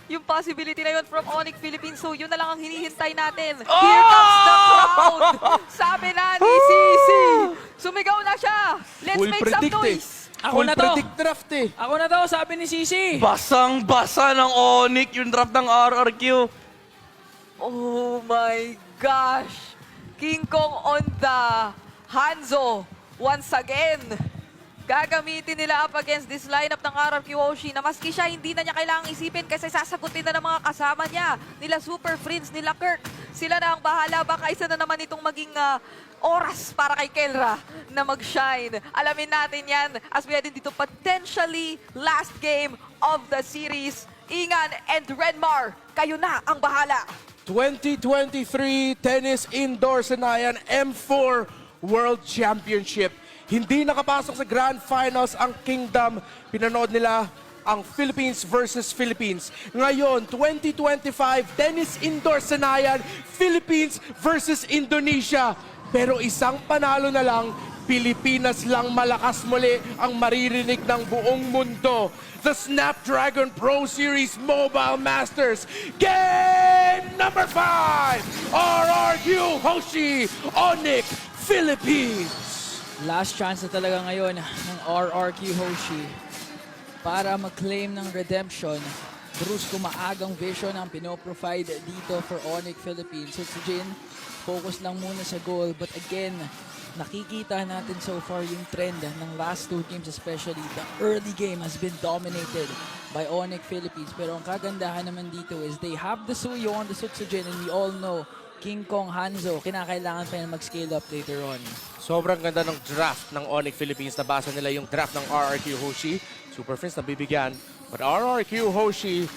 yung possibility na yun from Onyx Philippines. So yun na lang ang hinihintay natin. Here comes the crowd! Sabi na ni Sisi. Sumigaw na siya. Let's Full make some predict noise. Ako Full na to. predict draft eh. Ako na to, sabi ni Sisi. Basang-basa ng Onyx yung draft ng RRQ. Oh my gosh! King Kong on the Hanzo once again. Gagamitin nila up against this lineup ng RRQ Hoshi na maski siya hindi na niya kailangang isipin kasi sasagutin na ng mga kasama niya. Nila Super Friends, nila Kirk. Sila na ang bahala. Baka isa na naman itong maging oras para kay Kelra na mag-shine. Alamin natin yan as we head into potentially last game of the series. Ingan and Redmar, kayo na ang bahala. 2023 Tennis Indoor Sanayan M4 World Championship. Hindi nakapasok sa Grand Finals ang Kingdom. Pinanood nila ang Philippines versus Philippines. Ngayon, 2025 Tennis Indoor Sanayan, Philippines versus Indonesia. Pero isang panalo na lang, Pilipinas lang malakas muli ang maririnig ng buong mundo. The Snapdragon Pro Series Mobile Masters Game number 5! RRQ Hoshi Onyx Philippines. Last chance na talaga ngayon ng RRQ Hoshi para mag-claim ng redemption. Brusco maagang vision ang pinoprovide dito for Onyx Philippines. So si Jin, focus lang muna sa goal. But again, nakikita natin so far yung trend ng last two games, especially the early game has been dominated by Onyx Philippines. Pero ang kagandahan naman dito is they have the Suyo on the Sutsujin and we all know King Kong Hanzo, kinakailangan pa yung mag-scale up later on. Sobrang ganda ng draft ng Onyx Philippines. Nabasa nila yung draft ng RRQ Hoshi. Super Friends nabibigyan. But RRQ Hoshi,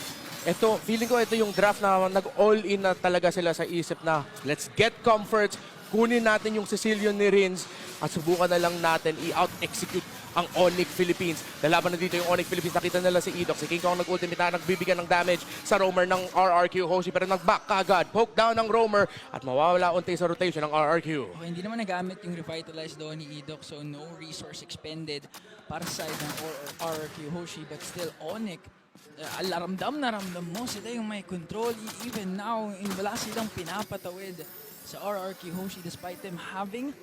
feeling ko ito yung draft na nag-all-in na talaga sila sa isip na let's get comforts, kunin natin yung Sicilian ni Rins at subukan na lang natin i-out-execute ang Onyx Philippines. Lalaban na dito yung Onyx Philippines. Nakita nila si Idok. Si King Kong nag-ultimate na nagbibigyan ng damage sa roamer ng RRQ Hoshi pero nag-back kagad. Poke down ng roamer at mawawala unti sa rotation ng RRQ. Okay, hindi naman nagamit yung revitalize doon ni Idok, so no resource expended para sa side ng RRQ Hoshi, but still Onyx, ramdam na ramdam mo sila yung may control. Even now, wala silang pinapatawid sa RRQ Hoshi despite them having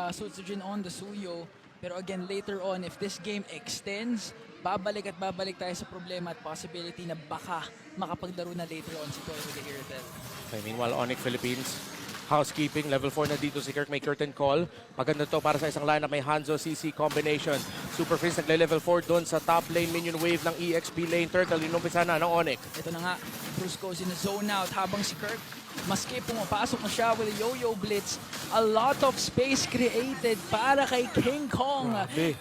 Sutsujin on the Suyo. Pero again, later on, if this game extends, babalik at babalik tayo sa problema at possibility na baka makapaglaro na later on si Toy with the Iratel. Okay, meanwhile, Onyx Philippines, housekeeping, level 4 na dito si Kirk, may curtain call. Maganda to para sa isang lineup, may Hanzo CC combination. Super Friends nagle-level 4 doon sa top lane, minion wave ng EXP lane. Turtle, inumpisa na ng Onyx. Ito na nga, Bruce goes in the zone out habang si Kirk, maski pumapasok na siya with a yo-yo blitz, a lot of space created para kay King Kong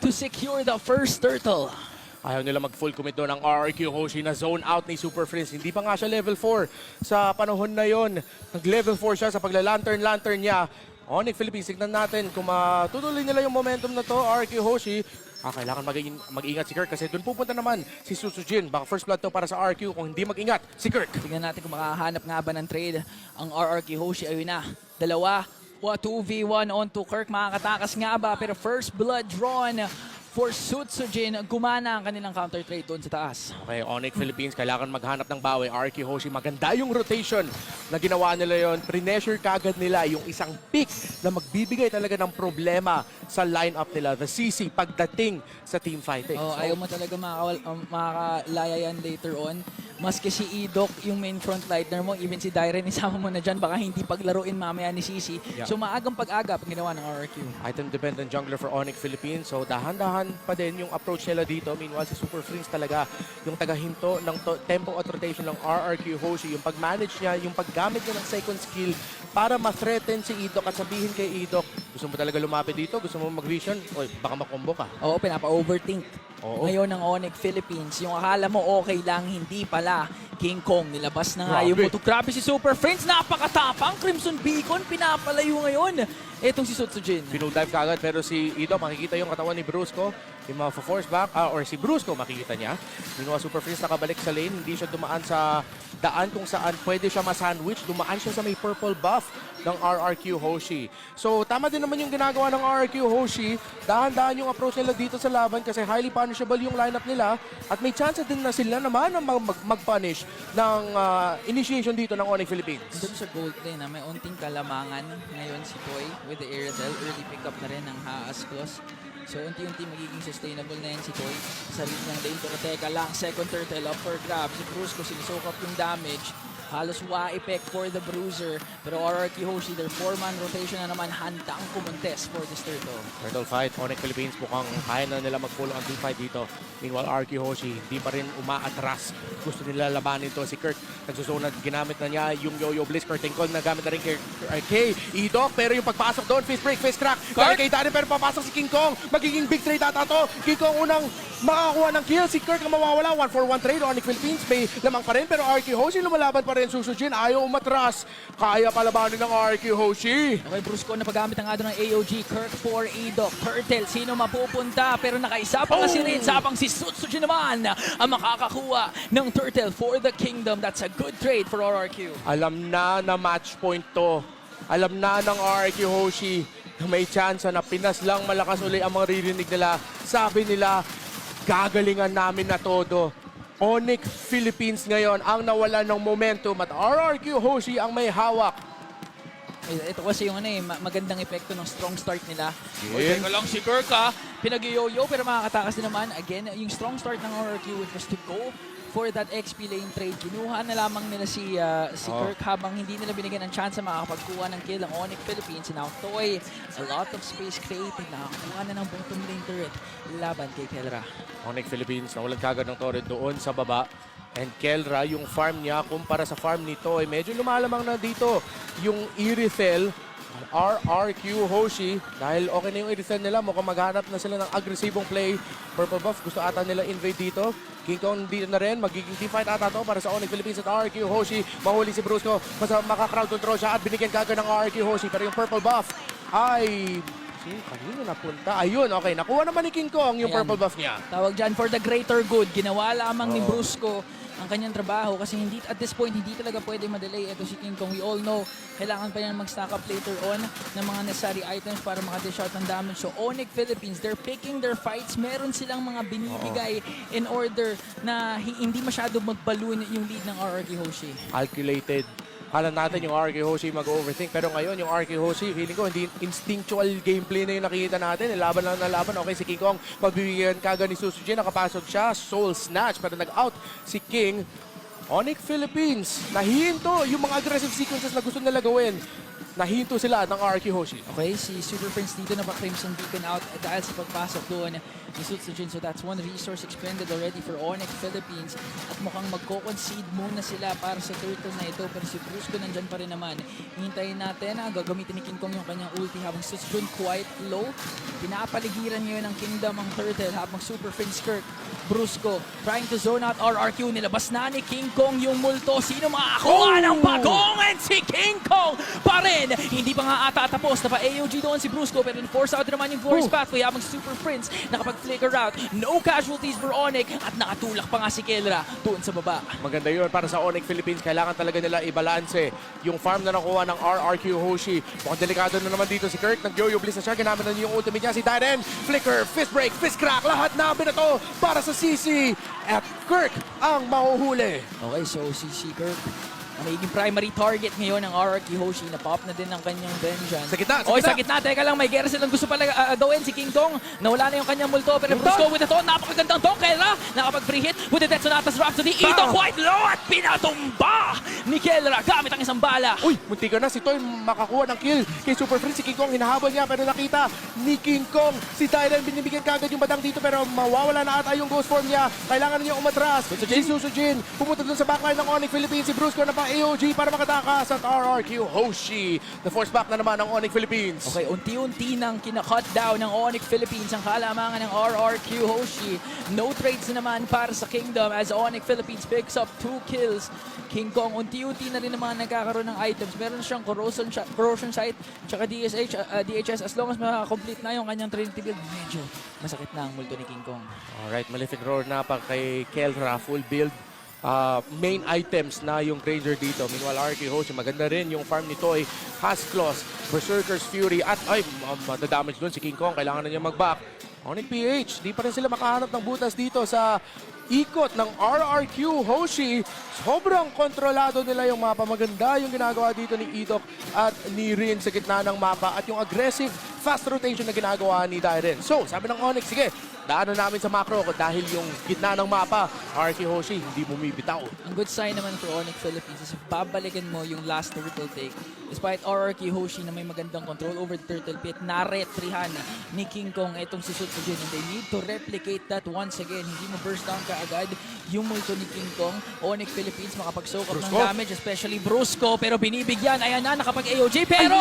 to secure the first turtle. Ayaw nila mag-full commit doon ang RRQ Hoshi na zone out ni Super Friends. Hindi pa nga siya level 4 sa panahon na yon. Nag-level 4 siya sa pagla-lantern niya. Onyx Philippines, tignan natin kung matutuloy nila yung momentum na to. RRQ Hoshi, kailangan mag-ingat si Kirk kasi doon pupunta naman si Sutsujin. Baka first blood to para sa RRQ kung hindi mag-ingat si Kirk. Tignan natin kung makahanap nga ba ng trade ang RRQ Hoshi. Ayun na, dalawa, 2v1 on to Kirk. Makakatakas nga ba? Pero first blood drawn for Sutsujin. Gumana ang kanilang counter trade doon sa taas. Okay, Onyx Philippines, kailangan maghanap ng bawi. RRQ Hoshi, maganda yung rotation na ginawa nila yon. Pre-measure kagad nila yung isang pick na magbibigay talaga ng problema sa lineup nila. The CC pagdating sa team fighting. Oh, ayaw mo talaga makakalaya yan later on. Maski si Idok, yung main frontliner mo, even si Dyren, isama mo na dyan, baka hindi paglaruin mamaya ni CC. Yeah. So maagang pag-aga pag ginawa ng RRQ. Item-dependent jungler for Onyx Philippines. So dahan-dahan pa din yung approach nila dito. Meanwhile, si Super Friends talaga yung tagahinto ng tempo at rotation ng RRQ Hoshi. Yung pag-manage niya, yung paggamit niya ng second skill para ma-threaten si Idok at sabihin kay Idok, gusto mo talaga lumapit dito? Gusto mo mag-vision? O baka makombo ka. Oo, pinapa-overthink. Oo. Ngayon ng Onyx Philippines, yung akala mo okay lang, hindi pala. King Kong, nilabas na nga yung Grabe. muto. Grabe si Super Friends, napakatapang. Crimson Beacon, pinapalayo ngayon. Etong si Sutsujin. Dive kagad pero si Idok, makikita yung katawan ni Brusco. yung mga force back, or si Brusco, makikita niya. Yung mga Super Friends nakabalik sa lane, hindi siya dumaan sa daan kung saan pwede siya ma-sandwich. Dumaan siya sa may purple buff ng RRQ Hoshi. So, tama din naman yung ginagawa ng RRQ Hoshi. Dahan-dahan yung approach nila dito sa laban kasi highly punishable yung lineup nila at may chance din na sila naman na mag-punish ng initiation dito ng Onyx Philippines. Doon sa gold lane, may unting kalamangan ngayon si Toy with the Airtel. Early pick up na rin ng Haas Claws. So, unti-unti magiging sustainable na yan si Toy. Sarili niyang lane, pero teka lang, second turtle up for grab. Si Brusco, sinisokap yung damage. Halos wa-effect for the Bruiser. Pero RRQ Hoshi, their 4-man rotation na naman, handang kumontes for this turtle. Turtle fight, Onyx Philippines mukhang kaya na nila mag-follow ang team fight dito. Meanwhile, RQ Hoshi, hindi pa rin umaatras. Gusto nila labanin to si Kirk. Nagsusunod, ginamit na niya yung Yo-Yo Blitz. Curtain Call, nagamit na rin kay Idok. Pero yung pagpasok doon, fist break, fist crack. Kaya kay Darren, pero papasok si King Kong. Magiging big trade ata to. King Kong unang makakuha ng kill. Si Kirk ang mawawala. 1-for-1 trade. Onyx Philippines may lamang pa rin. Pero RQ Hoshi lumalaban pa rin. Susujin, ayaw umatras. Kaya palabanin ng RQ Hoshi. Okay, Brusco na paggamit ang ado ng AOG. Kirk for Idok. Turtle, sino mapupunta? Pero nakaisa pa nga si Rin. Sapang si Sutsujin naman ang makakakuha ng Turtle for the Kingdom. That's a good trade for RRQ. Alam na match point to. Alam na ng RQ Hoshi na may chance na Pinas lang malakas uli ang mga ririnig nila. Sabi nila, gagalingan namin na todo. Onyx Philippines ngayon ang nawala ng momentum at RRQ Hoshi ang may hawak. Ito kasi yung magandang epekto ng strong start nila. Yeah. Teka lang si Kirk pinag-yo-yo pero makakatakas din naman. Again, yung strong start ng RRQ was to go for that XP lane trade. Kinuha na lamang nila si Kirk habang hindi nila binigyan ng chance na makakapagkuha ng kill ang Onyx Philippines. Now Toy, a lot of space created. Nakakuha na ng bottom lane turret laban kay Kelra. Onyx Philippines nawalan kagad ng torre doon sa baba. And Kelra, yung farm niya kumpara sa farm nito ay medyo lumalamang na dito. Yung Irithel, RRQ Hoshi, dahil okay na yung Irithel nila, mukhang maghanap na sila ng agresibong play. Purple buff, gusto ata nila invade dito. King Kong dito na rin, magiging team fight ata to para sa Onyx Philippines at RRQ Hoshi. Mahuli si Brusco, maka-crowd control siya at binigyan kagad ng RRQ Hoshi. Pero yung purple buff ay... kanino napunta? Ayun, okay. Nakuha naman ni King Kong yung Ayan. purple buff niya. Tawag dyan for the greater good. Ginawa lamang ni Brusco ang kanyang trabaho kasi hindi at this point hindi talaga pwede ma-delay ito si King Kong. We all know kailangan pa niya mag-stack up later on ng mga necessary items para maka-dish out ng damage. So Onyx Philippines, they're picking their fights. Meron silang mga binibigay in order na hindi masyado mag-balloon yung lead ng RRQ Hoshi. Calculated. Kala natin yung RK Hoshi mag-overthink. Pero ngayon, yung RK Hoshi, feeling ko, hindi instinctual gameplay na yung nakikita natin. Laban lang na laban. Okay, si King Kong, pagbibigyan kagad ni Susujin. Nakapasok siya, soul snatch. Pero nag-out si King. Onyx Philippines, nahihinto yung mga aggressive sequences na gusto nila gawin. Nahinto sila ng RQ Hoshi. Okay, si Super Prince dito na pa-Crimson Beacon out dahil sa pagpasok doon ni Sutsujin. So that's one resource expended already for Onyx Philippines. At mukhang magko-concede muna sila para sa turtle na ito. Pero si Brusco nandyan pa rin naman. Hintayin natin gagamitin ni King Kong yung kanyang ulti habang Sutsujin quite low. Pinapaligiran niyo ng Kingdom ang turtle habang Super Prince Kirk. Brusco trying to zone out RRQ. Nilabas na ni King Kong yung multo. Sino makakuha ng bagong? And si King Kong pa rin. Hindi pa nga ata tapos. Napa-AOG doon si Brusco pero force out naman yung force pathway habang Super Prince nakapag-flicker out. No casualties for Onyx at nakatulak pa nga si Kelra doon sa baba. Maganda yun para sa Onyx Philippines. Kailangan talaga nila ibalanse yung farm na nakuha ng RRQ Hoshi. Mukhang delikado na naman dito si Kirk. Nag-yo-yo bliss na siya. Ginamit na niya yung ultimate niya. Si Darren, flicker, fist break, fist crack. Lahat na binato para sa CC. At Kirk ang mahuhuli. Okay, so si Kirk ang magiging primary target ngayon ng RRQ Hoshi. Na-pop na din ang kanyang vengeance. Sa gitna, sa Oy, gitna. sa gitna. Teka lang, may gera silang gusto pala gawin si King Kong. Nawala na yung kanyang multo. Pero Brusco with the tone. Napakagandang tong Kelra. Nakapag-free hit with the Detsonatas Rhapsody. Ito quite low at pinatumba ni Kelra gamit ang isang bala. Uy, munti ka na si Toy makakuha ng kill kay Super Prince. Si King Kong hinahabol niya pero nakita ni King Kong. Si Tyren binibigyan kagad yung badang dito pero mawawala na ata yung ghost form niya. Kailangan niya umatras. Si Susujin pumunta dun sa backline ng Onyx Philippines. Si Brusco na pa AOG para makatakas at RRQ Hoshi. The force back na naman ng Onyx Philippines. Okay, unti-unti nang kina-cut down ng Onyx Philippines ang kalamangan ng RRQ Hoshi. No trades na naman para sa Kingdom as Onyx Philippines picks up 2 kills. King Kong unti-unti unti-unti na rin ang mga nagkakaroon ng items. Meron siyang corrosion sight, tsaka DHS. As long as makakomplete na yung kanyang Trinity build, medyo masakit na ang multo ni King Kong. Alright, Malefic Roar na pa kay Kelra, full build. Main items na yung Granger dito. Meanwhile, RK Hoshi, maganda rin yung farm ni Toy. Has Claws, Berserker's Fury, at madadamage dun si King Kong. Kailangan na niya mag-back. Onyx PH, di pa rin sila makahanap ng butas dito sa ikot ng RRQ Hoshi. Sobrang kontrolado nila yung mapa. Maganda yung ginagawa dito ni Idok at ni Rin sa gitna ng mapa. At yung aggressive fast rotation na ginagawa ni Dairen. So, sabi ng Onyx, sige, daanan namin sa macro dahil yung gitna ng mapa, RRQ Hoshi, hindi bumibitaw. Ang good sign naman for Onyx Philippines is babalikan mo yung last turtle take. Despite RRQ Hoshi na may magandang control over the turtle pit, naretrihan ni King Kong itong si Sutsujin. And they need to replicate that once again. Hindi mo burst down ka agad yung multo ni King Kong. Onyx Philippines makapag-soak up ng damage, especially Brusco. Pero binibigyan, ayan na, nakapag-AOG. Pero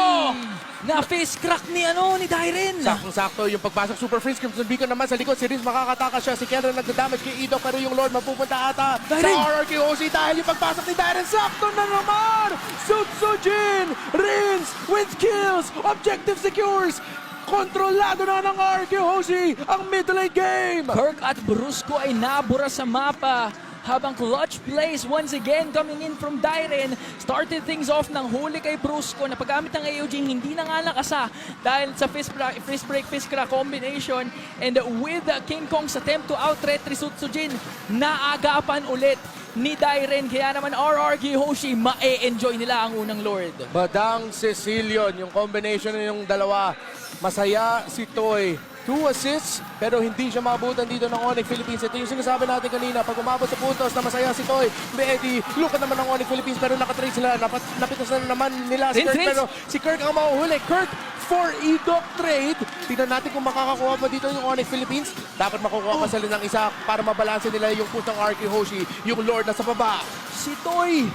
na-face crack ni Dairen. Saktong-sakto yung pagpasok. Super Freeze Crimson Beacon naman sa likod. Si Riz makakataka siya. Si Kelra nagdadamage kay Idok. Pero yung Lord mapupunta ata Dairen! sa RRQ Hoshi dahil yung pagpasok ni Dairen. Sakto na naman! Sutsujin! Rins with kills! Objective secures! Kontrolado na ng RRQ Hoshi ang mid late game! Kirk at Brusco ay nabura sa mapa. Habang clutch plays once again coming in from Dairen. Started things off ng huli kay Brusco na paggamit ng AOG hindi na nga nakasa dahil sa fist break, fist crack combination. And with King Kong's attempt to out-retry Sutsujin, naagapan ulit ni Dairen. Kaya naman RRQ Hoshi, ma-enjoy nila ang unang Lord. Badang Cecilion, yung combination ng dalawa. Masaya si Toy. 2 assists, pero hindi siya maabutan dito ng Onyx Philippines. Ito yung sinasabi natin kanina, pag umabot sa puntos na masaya si Toy, Betty, look at naman ng Onyx Philippines, pero nakatrade sila, napitas na naman nila si Kirk, pero si Kirk ang mahuhuli. Kirk for Idok trade. Tingnan natin kung makakakuha pa dito yung Onyx Philippines. Dapat makukuha pa sila ng isa para mabalanse nila yung push ng RQ Hoshi, yung Lord na sa baba. Si Toy,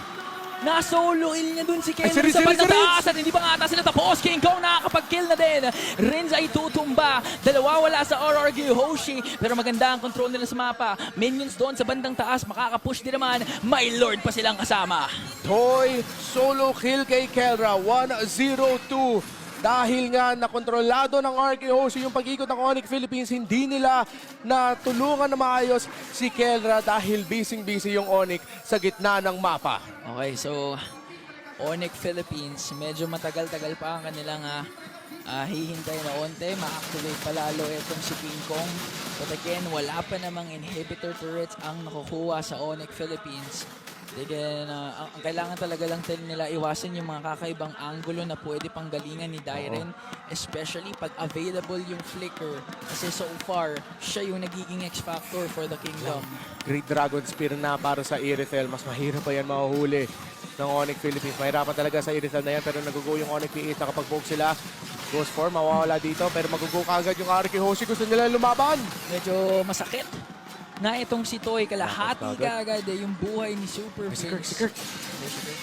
na-solo kill niya dun si Ken Ay, sa bandang taas at hindi pa nga ata sila tapos. King Kong nakakapag-kill na din. Rins ay tutumba. Dalawa wala sa RRQ Hoshi. Pero maganda ang control nila sa mapa. Minions doon sa bandang taas. Makakapush din naman. May Lord pa silang kasama. Toy, solo kill kay Kelra, 1-0-2. Dahil nga nakontrolado ng RK Hoshi yung pag-ikot ng Onyx Philippines, hindi nila natulungan na maayos si Kelra dahil busy yung Onyx sa gitna ng mapa. Okay, so Onyx Philippines, medyo matagal-tagal pa ang kanilang hihintay na onte. Ma-activate palalo itong si King Kong. But again, wala pa namang inhibitor turrets ang nakukuha sa Onyx Philippines. Again, ang kailangan talaga lang nila iwasan yung mga kakaibang angulo na pwede pang galingan ni Dairen. Especially pag available yung flicker. Kasi so far, siya yung nagiging X-Factor for the Kingdom. Great Dragon Spear na para sa Irithel. Mas mahirap pa yan mahuhuli ng Onyx Philippines. Mahirapan talaga sa Irithel na yan, pero nagugo yung Onyx PH. Nakapag-poke sila. Ghost form, mawawala dito, pero magugo kagad yung RK Hoshi. Gusto nila lumaban. Medyo masakit na itong si Toy. Kalahati kagad yung buhay ni Super Prince. Si Kirk.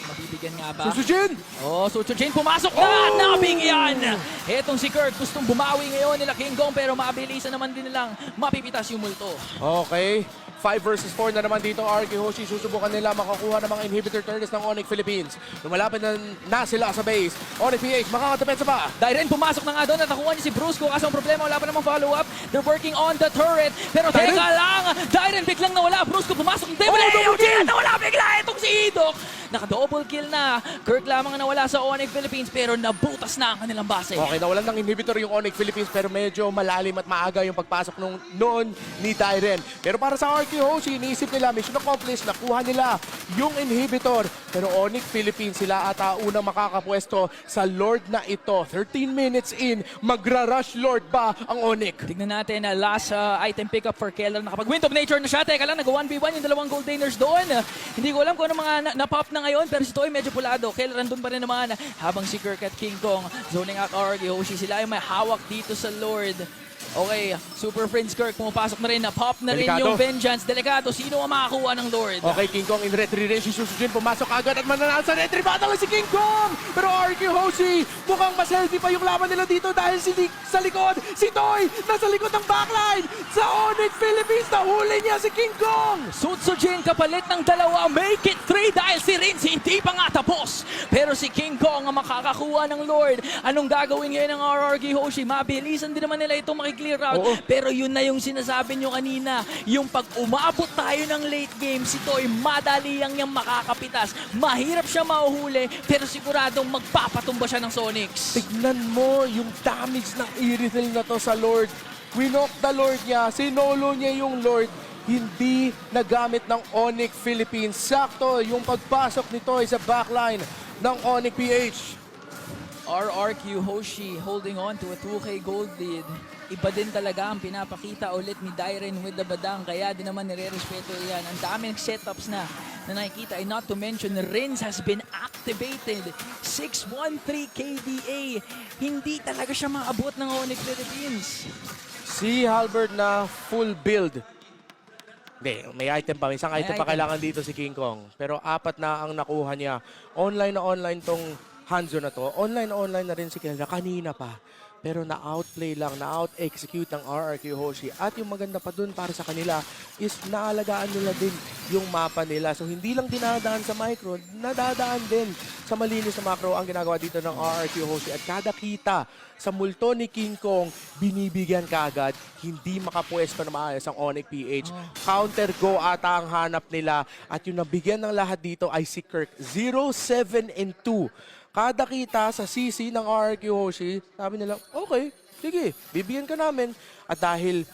Mabibigyan nga ba? Susujin! Oh, Sutsujin pumasok na at nabigyan! Etong si Kirk gustong bumawi ngayon nila King Kong pero mabilisan naman din nilang mapipitas yung multo. Okay. 5 versus 4 na naman dito RK Hoshi. Susubukan nila makakuha ng mga inhibitor turrets ng Onyx Philippines. Lumalapit na sila sa base. Onyx PH, makakadepensa ba? Dairen pumasok na nga doon at nakuha niya si Brusco. Kaso ang problema, wala pa namang follow-up. They're working on the turret. Pero teka lang! Dairen biglang nawala. Brusco pumasok ng Devil AOG at nawala bigla itong si Idok. Naka-double kill na. Kirk lamang ang nawala sa Onyx Philippines pero nabutas na ang kanilang base. Okay, nawalan ng inhibitor yung Onyx Philippines pero medyo malalim at maaga yung pagpasok noon ni Dairen. Pero para sa RQ Hoshi, iniisip nila, mission accomplished, nakuha nila yung inhibitor. Pero Onyx Philippines sila ata unang makakapwesto sa Lord na ito. 13 minutes in, magra-rush Lord ba ang Onyx? Tignan natin na last item pickup for Keller. Nakapag-Wind of Nature na siya. Teka lang, nag-1v1 yung dalawang gold gainers doon. Hindi ko alam kung ano mga na-pop na ngayon pero si Toy medyo pulado. Keller nandun pa rin naman habang si Kirk at King Kong zoning out RRQ Hoshi. Sila ay may hawak dito sa Lord. Okay, Super Friends Kirk pumapasok na rin. Na-pop na rin Delikado. yung Vengeance. Delikado. Sino ang makakuha ng Lord? Okay, King Kong in retry rin. Si Susujin pumasok agad at mananalo sa retry battle si King Kong. Pero RQ Hoshi, mukhang mas healthy pa yung laban nila dito dahil sa likod, si Toy nasa likod ng backline. Sa Onyx Philippines, nahuli niya si King Kong. Sutsujin kapalit ng dalawa. Make it 3 dahil si Rinzi hindi hindi pa nga tapos. Pero si King Kong ang makakakuha ng Lord. Anong gagawin ngayon ng RRQ Hoshi? Mabilisan din naman nila ito makiklear out. Oo. Pero yun na yung sinasabi nyo kanina. Yung pag umabot tayo ng late game, si Toy madali yang niyang makakapitas. Mahirap siya mahuhuli, pero siguradong magpapatumba siya ng Sonics. Tignan mo yung damage ng Irithel na to sa Lord. Winok the Lord niya, sinolo niya yung Lord. Hindi nagamit ng Onyx Philippines. Sakto yung pagpasok nito sa backline ng Onyx PH. RRQ Hoshi holding on to a 2K gold lead. Iba din talaga ang pinapakita ulit ni Dairen with the badang, kaya din naman nire-respeto yan. Ang daming setups na nakikita, and not to mention Rins has been activated. 613 KDA. Hindi talaga siya maabot ng Onyx Philippines. Si Halberd na full build. Hindi, may item pa. Isang item pa kailangan dito si King Kong. Pero 4 na ang nakuha niya. Online na online tong Hanzo na to. Online na rin si Kelra kanina pa. Pero na-outplay lang, na-out-execute ng RRQ Hoshi. At yung maganda pa dun para sa kanila is naalagaan nila din yung mapa nila. So hindi lang dinadaan sa micro, nadadaan din sa malinis na macro ang ginagawa dito ng RRQ Hoshi. At kada kita sa multo ni King Kong, binibigyan kaagad, hindi makapwesto na maayos ang Onyx PH. Counter go ata ang hanap nila. At yung nabigyan ng lahat dito ay si Kirk. 0-7-2. Kada kita sa CC ng RRQ Hoshi, sabi nila, okay, sige, bibigyan ka namin. At dahil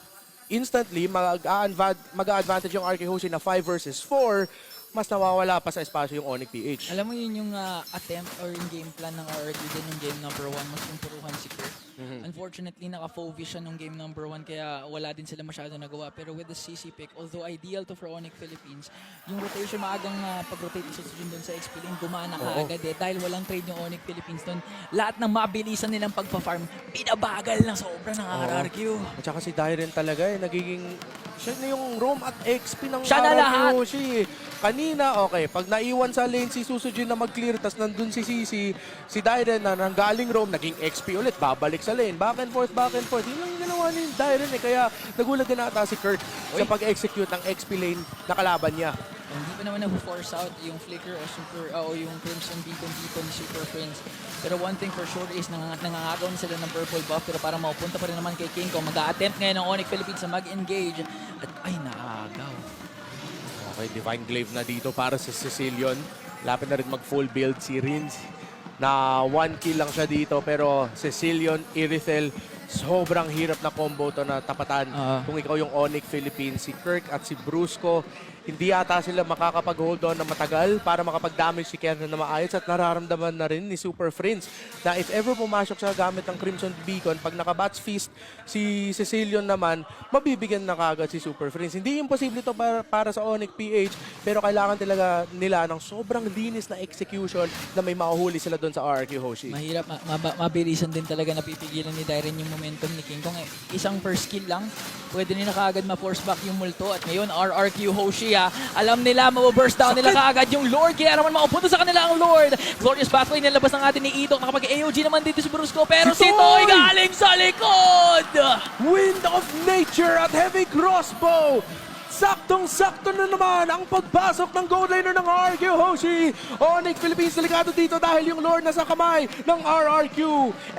instantly mag-a-advantage yung RRQ Hoshi na 5 versus 4, mas nawawala pa sa espasyo yung Onyx PH. Alam mo yun yung attempt or yung game plan ng RRQ din yung game number 1, mas impuruhan si Kirk. Unfortunately, naka-focus siya nung game number 1 kaya wala din sila masyado nagawa. Pero with the CC pick, although ideal to for Onyx Philippines, yung rotation maagang pag-rotate isa doon sa XP lane, gumana kaagad dahil walang trade yung Onyx Philippines doon. Lahat ng mabilisan nilang pagpa-farm, binabagal ng sobra ng RRQ. At saka si Dairen talaga nagiging siya na yung roam at XP ng Siya na RRQ lahat. Hoshi. Kanina, okay, pag naiwan sa lane si Susujin na mag-clear, tas nandun si CC, si Dairen na nanggaling roam, naging XP ulit, babalik sa lane, back and forth, back and forth. Yun lang yung ginawa ni Dairen kaya nagulat din ata si Kurt sa pag-execute ng XP lane na kalaban niya. Hindi pa naman nag-force out yung Flicker o yung Crimson Beacon dito ni Super Friends. Pero one thing for sure is nangangagaw na sila ng purple buff, pero para maupunta pa rin naman kay King Kong, mag-a-attempt ngayon ng Onyx Philippines na mag-engage. At ay, naagaw. Okay, Divine Glaive na dito para sa Sicilian. Lapit na rin mag-full build si Rins. Na 1 kill lang siya dito pero Sicilian, Irithel, sobrang hirap na combo to na tapatan. Kung ikaw yung Onyx Philippines, si Kirk at si Brusco, hindi ata sila makakapag-hold on na matagal para makapag-damage si Kevin na maayos at nararamdaman na rin ni Super Friends na if ever pumasok siya gamit ng Crimson Beacon, pag naka-Bats Feast si Sicilian naman, mabibigyan na kagad si Super Friends. Hindi imposible ito para sa Onyx PH pero kailangan talaga nila ng sobrang linis na execution na may mahuhuli sila doon sa RRQ Hoshi. Mahirap, mabilisan din talaga napipigilan ni Dairen yung momentum ni King Kong. Isang first kill lang, pwede nila kaagad ma-force back yung multo. At ngayon, RRQ Hoshi, alam nila, mababurst down nila kaagad yung Lord. Kaya naman makapunta sa kanila ang Lord. Glorious pathway nilabas ng atin ni Idok. Nakapag-AOG naman dito si Brusco. Pero si Toy galing sa likod! Wind of Nature at Heavy Crossbow! Saktong-sakto na naman ang pagpasok ng gold laner ng RRQ Hoshi. Onyx Philippines delikado dito dahil yung Lord nasa kamay ng RRQ.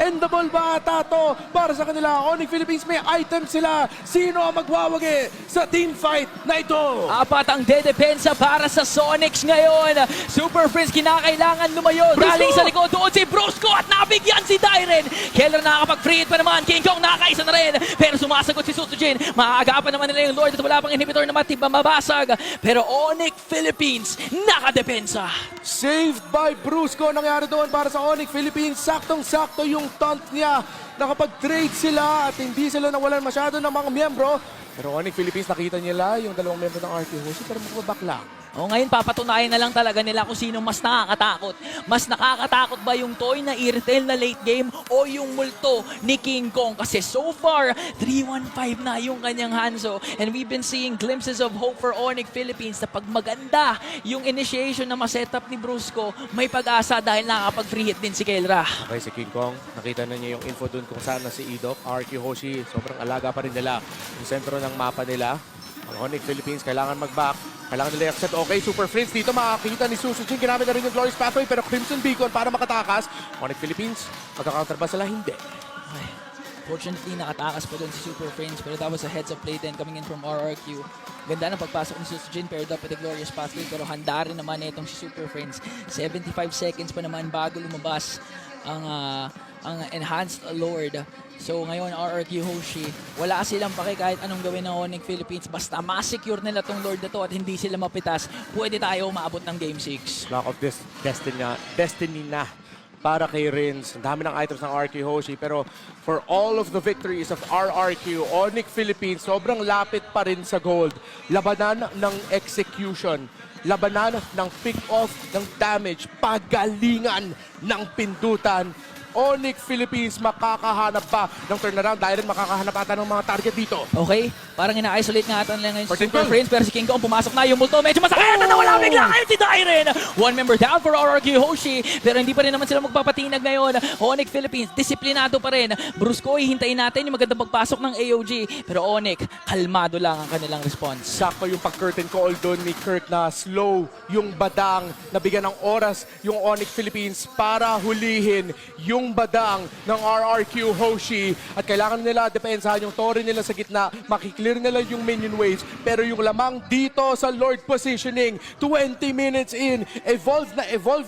Endable ba ata to para sa kanila? Onyx Philippines may item sila. Sino ang magwawagi sa team fight na ito? Apat ang dedepensa para sa Sonics ngayon. Super Friends kinakailangan lumayo. Galing sa likod doon si Brusco at nabigyan si Dairen. Keller nakakapag-free hit pa naman. King Kong nakaisa na rin. Pero sumasagot si Susujin. Maaagapan naman nila yung Lord at wala pang inhibitor na mabasag. Pero Onyx Philippines nakadepensa. Saved by Brusco. Nangyari doon para sa Onyx Philippines. Saktong-sakto yung taunt niya. Nakapag-trade sila at hindi sila nawalan masyado ng mga miyembro. Pero Onyx Philippines, nakita nila yung dalawang miyembro ng RRQ Hoshi pero magbabak lang. O ngayon, papatunayan na lang talaga nila kung sino mas nakakatakot. Mas nakakatakot ba yung Toy na Irithel na late game o yung multo ni King Kong? Kasi so far, 3-1-5 na yung kanyang Hanzo. And we've been seeing glimpses of hope for Onyx Philippines na pag maganda yung initiation na masetup ni Brusco, may pag-asa dahil nakakapag-free hit din si Kelra. Okay, si King Kong, nakita na niya yung info dun kung saan na si Idok. RRQ Hoshi, sobrang alaga pa rin nila yung sentro ng mapa nila. Ang Onyx Philippines, kailangan mag-back. Kailangan nila i-accept. Okay, Super Friends dito makakita ni Susujin. Ginamit na rin yung Glorious Pathway pero Crimson Beacon para makatakas. Onyx Philippines, magka-counter ba sila? Hindi. Okay. Fortunately, nakatakas pa doon si Super Friends, pero that was a heads-up play din coming in from RRQ. Ganda ng pagpasok ni Susujin, paired up with the Glorious Pathway, pero handa rin naman itong si Super Friends. 75 seconds pa naman bago lumabas ang Enhanced Lord. So ngayon, RRQ Hoshi, wala silang pake kahit anong gawin ng Onyx Philippines. Basta ma-secure nila tong Lord na to at hindi sila mapitas, pwede tayo maabot ng Game 6. Block of this destiny na para kay Rins. Ang dami ng items ng RRQ Hoshi. Pero for all of the victories of RRQ, Onyx Philippines, sobrang lapit pa rin sa gold. Labanan ng execution. Labanan ng pick-off ng damage. Pagalingan ng pindutan. Onyx Philippines makakahanap pa ng turnaround dahil rin makakahanap ata ng mga target dito. Okay, parang ina-isolate nga ata nila ngayon si Fortune Super Call. Friends, pero si King Kong pumasok na yung multo. Medyo masakit na nawala bigla ngayon si Dairen. One member down for RRQ Hoshi, pero hindi pa rin naman sila magpapatinag ngayon. Onyx Philippines, disiplinado pa rin. Brusco, hintayin natin yung magandang pagpasok ng AOG. Pero Onyx, kalmado lang ang kanilang response. Sakto yung pag-curtain call doon ni Kirk na slow yung badang, nabigyan ng oras yung Onyx Philippines para hulihin yung badang ng RRQ Hoshi. At kailangan nila depensahan yung Tori nila sa gitna, makiklear nila yung minion waves, pero yung lamang dito sa Lord positioning, 20 minutes in, evolve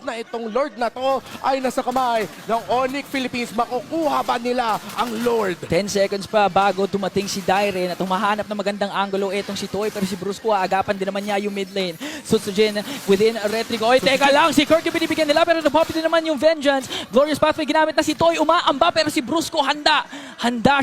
na itong Lord na to ay nasa kamay ng Onyx Philippines. Makukuha ba nila ang Lord? 10 seconds pa bago dumating si Dairen at humahanap ng magandang angulo itong si Toy, pero si Brusco agapan din naman niya yung mid lane. Sutsujin within Retrigo. Oy, teka lang, si Kirk yung binibigyan nila pero napopit din naman yung Vengeance. Glorious Pathway ginamit na si Toy, umaamba pero si Brusco handa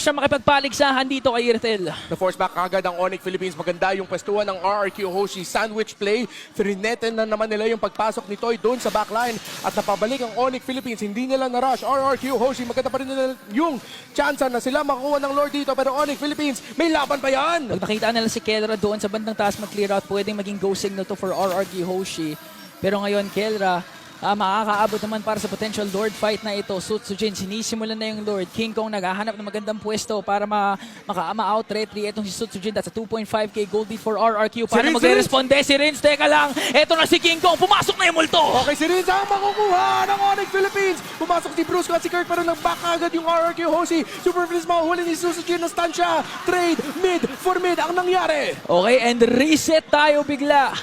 siya makipagpaligsahan dito kay Irthel. Na-force back agad ang Onyx Philippines. Maganda yung pwestuhan ng RRQ Hoshi. Sandwich play. Trineten na naman nila yung pagpasok ni Toy doon sa backline. At napabalik ang Onyx Philippines. Hindi nila na-rush. RRQ Hoshi. Maganda pa rin nila yung chance na sila makuha ng Lord dito. Pero Onyx Philippines, may laban pa yan! Pag nakita nila si Kelra doon sa bandang taas mag-clear out, pwedeng maging go signal to for RRQ Hoshi. Pero ngayon, Kelra, makakaabot naman para sa potential Lord fight na ito. Sutsujin, sinisimulan na yung Lord. King Kong naghahanap ng magandang pwesto para maka-out retry. Itong si Sutsujin, that's a 2.5k gold lead for RRQ. Paano Rins, magre-responde? Si Rins, teka lang. Ito na si King Kong, pumasok na yung multo. Okay, si Rinz ang makukuha ng Onyx Philippines. Pumasok si Brusco at si Kirk pero nag-back agad yung RRQ Hoshi. Super Philippines mahuhuli ni Susujin na stun siya. Trade mid for mid ang nangyari. Okay, and reset tayo bigla.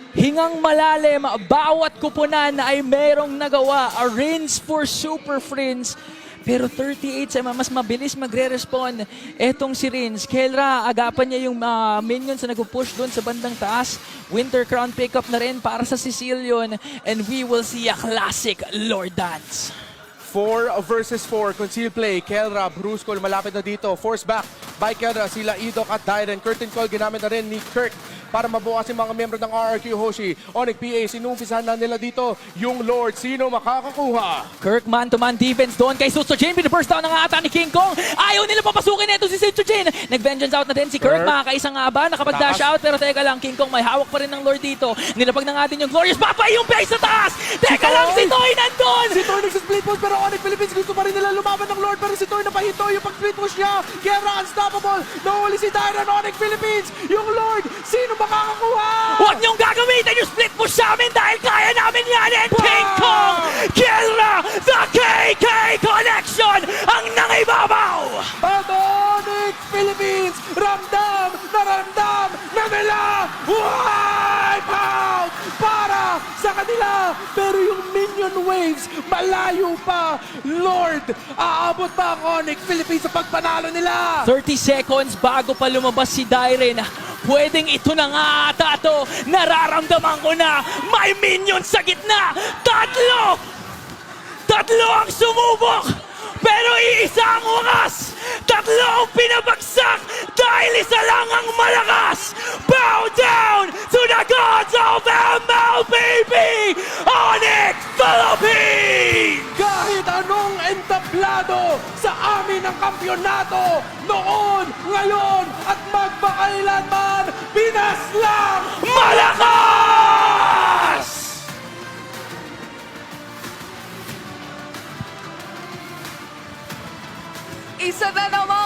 Hingang malalim, bawat kupunan ay merong nagawa. A rinse for Super Friends. Pero 38 sa mas mabilis magre-respond. Etong si Rins, Kelra, agapan niya yung minions na nag-push doon sa bandang taas. Winter Crown pickup na rin para sa Sicilian. And we will see a classic Lord Dance. 4 versus 4, conceal play. Kelra, Brusco, malapit na dito. Force back by Kelra, sila Idok at Dairen. Curtain call, ginamit na rin ni Kirk para mabukas yung mga membro ng RRQ Hoshi. Onyx PA, sinumpisahan na nila dito yung Lord. Sino makakakuha? Kirk man-to-man defense doon kay Sutsujin. Binaburst down ng ata ni King Kong. Ayaw nila papasukin ito si Sutsujin. Nag-vengeance out na din si Kirk. Makakaisa nga ba? Nakapag-dash out. Pero teka lang, King Kong may hawak pa rin ng Lord dito. Nilapag na nga din yung Glorious Pathway yung base sa taas. Teka lang, si Toy nandun. Si Toy nagsa-split push pero Onyx Philippines gusto pa rin nila lumaban ng Lord pero si Toy napahito yung pag-split push niya. Kelra unstoppable. Nahuli si Dairen, Onyx Philippines. Yung Lord, sino makakakuha? Huwag niyong gagamitin yung split push sa amin dahil kaya namin yan. And King Kong, Kelra, the KK Connection ang nangibabaw. At Onyx Philippines, ramdam na nila wipe out para sa kanila. Pero yung minion waves, malayo pa. Lord, aabot pa ang Onyx Philippines sa pagpanalo nila. 30 seconds bago pa lumabas si Dairen. Pwedeng ito na nga ata ito. Nararamdaman ko na may minion sa gitna. Tatlo ang sumubok. Pero iisa ang wakas. Tatlo ang pinabagsak dahil isa lang ang malakas. Bow down to the gods of MLBB, Onyx Philippines! Kahit anong entablado sa amin ang kampyonato noon, ngayon at magpakailanman, Pinas lang Malakas! Isa na naman